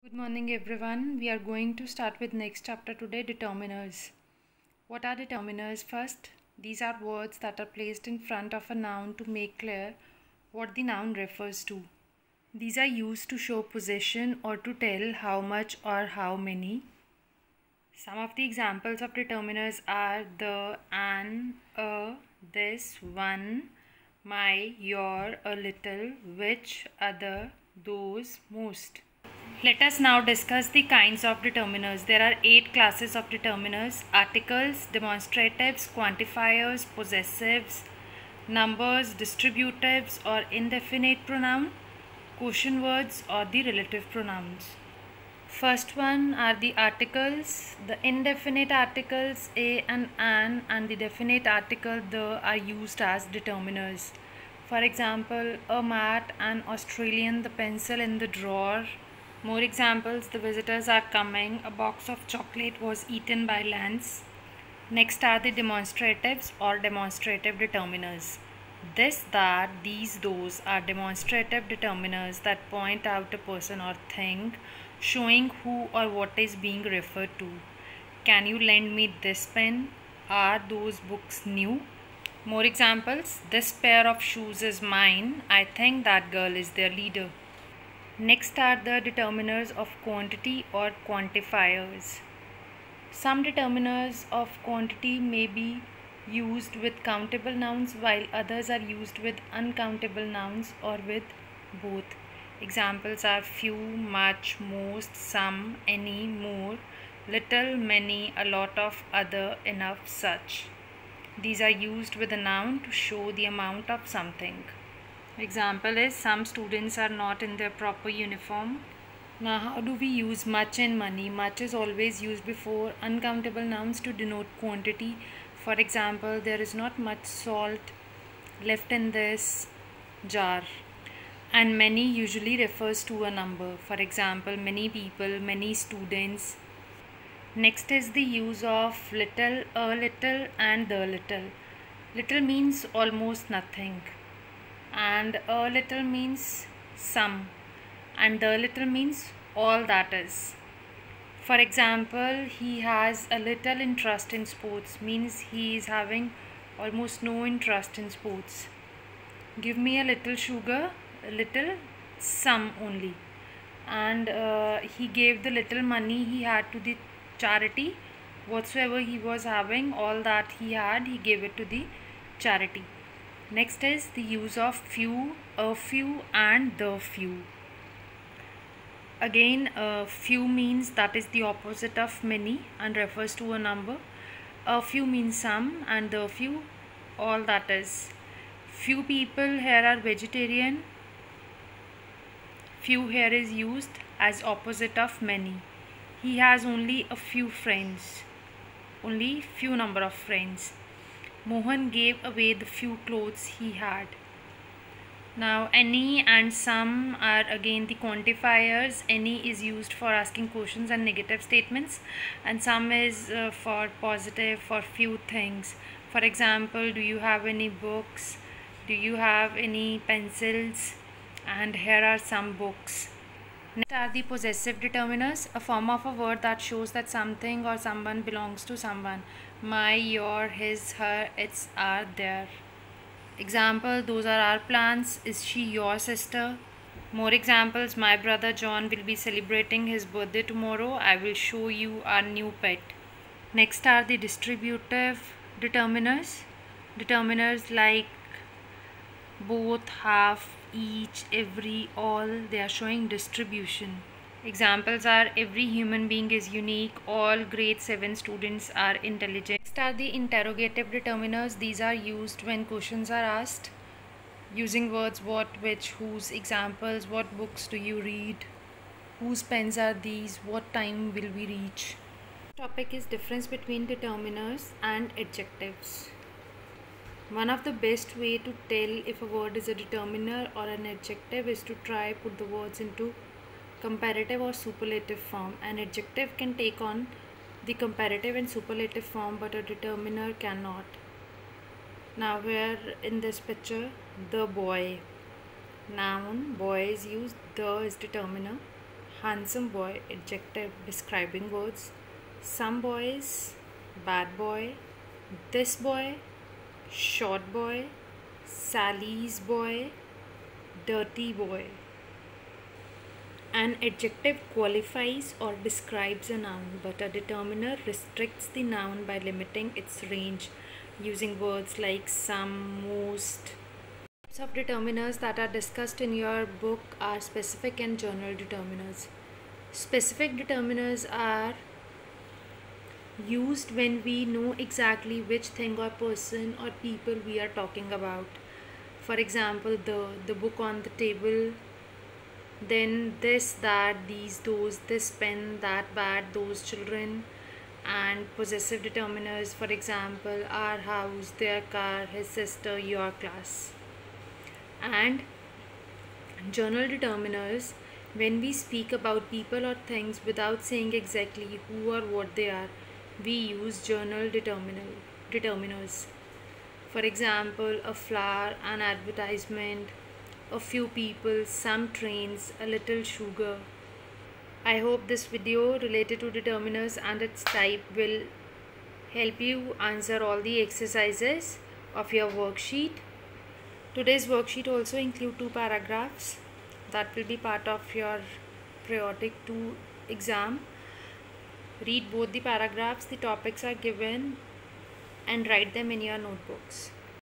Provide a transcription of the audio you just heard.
Good morning everyone. We are going to start with next chapter today, determiners. What are determiners? First, these are words that are placed in front of a noun to make clear what the noun refers to. These are used to show possession or to tell how much or how many. Some of the examples of determiners are the, an, a, this, one, my, your, a little, which, other, those, most. Let us now discuss the kinds of determiners. There are 8 classes of determiners: articles, demonstratives, quantifiers, possessives, numbers, distributives or indefinite pronoun, quotient words or the relative pronouns. First one are the articles. The indefinite articles a and an and the definite article the are used as determiners. For example, a mat, an Australian, the pencil in the drawer. More examples: the visitors are coming, a box of chocolate was eaten by Lance. Next are the demonstratives or demonstrative determiners. This, that, these, those are demonstrative determiners that point out a person or thing, showing who or what is being referred to. Can you lend me this pen? Are those books new? More examples: this pair of shoes is mine. I think that girl is their leader. Next are the determiners of quantity or quantifiers. Some determiners of quantity may be used with countable nouns while others are used with uncountable nouns or with both. Examples are few, much, most, some, any, more, little, many, a lot of, other, enough, such. These are used with a noun to show the amount of something. Example is, some students are not in their proper uniform. Now, how do we use much and money? Much is always used before uncountable nouns to denote quantity. For example, there is not much salt left in this jar. And many usually refers to a number. For example, many people, many students. Next is the use of little, a little and the little. Little means almost nothing, and a little means some, and the little means all that is. For example, he has a little interest in sports means he is having almost no interest in sports. Give me a little sugar, a little, some only. And he gave the little money he had to the charity. Whatsoever he was having, all that he had, he gave it to the charity. Next is the use of few, a few and the few. Again, few means that is the opposite of many and refers to a number. A few means some and the few all that is. Few people here are vegetarian. Few here is used as opposite of many. He has only a few friends. Only few number of friends. Mohan gave away the few clothes he had. Now, any and some are again the quantifiers. Any is used for asking questions and negative statements, and some is for positive, for few things. For example, do you have any books? Do you have any pencils? And here are some books. Next are the possessive determiners, a form of a word that shows that something or someone belongs to someone. My, your, his, her, its, are, their. Example, those are our plants. Is she your sister? More examples, my brother John will be celebrating his birthday tomorrow. I will show you our new pet. Next are the distributive determiners. Determiners like both, half, each, every, all, they are showing distribution. Examples are every human being is unique, all grade 7 students are intelligent. Next are the interrogative determiners. These are used when questions are asked using words what, which, whose. Examples, what books do you read? Whose pens are these? What time will we reach? Topic is difference between determiners and adjectives. One of the best way to tell if a word is a determiner or an adjective is to try put the words into comparative or superlative form. An adjective can take on the comparative and superlative form, but a determiner cannot. Now here in this picture, the boy, noun, boy is used, the is determiner, handsome boy, adjective describing words. Some boys, bad boy. This boy, short boy. Sally's boy, dirty boy. An adjective qualifies or describes a noun, but a determiner restricts the noun by limiting its range using words like some, most. Types of determiners that are discussed in your book are specific and general determiners. Specific determiners are used when we know exactly which thing or person or people we are talking about. For example, the book on the table, then this, that, these, those, this pen, that bat, those children. And possessive determiners, for example, our house, their car, his sister, your class. And general determiners, when we speak about people or things without saying exactly who or what they are, we use general determiners. For example, a flower, an advertisement, a few people, some trains, a little sugar. I hope this video related to determiners and its type will help you answer all the exercises of your worksheet. Today's worksheet also include 2 paragraphs that will be part of your periodic 2 exam. Read both the paragraphs, the topics are given, and write them in your notebooks.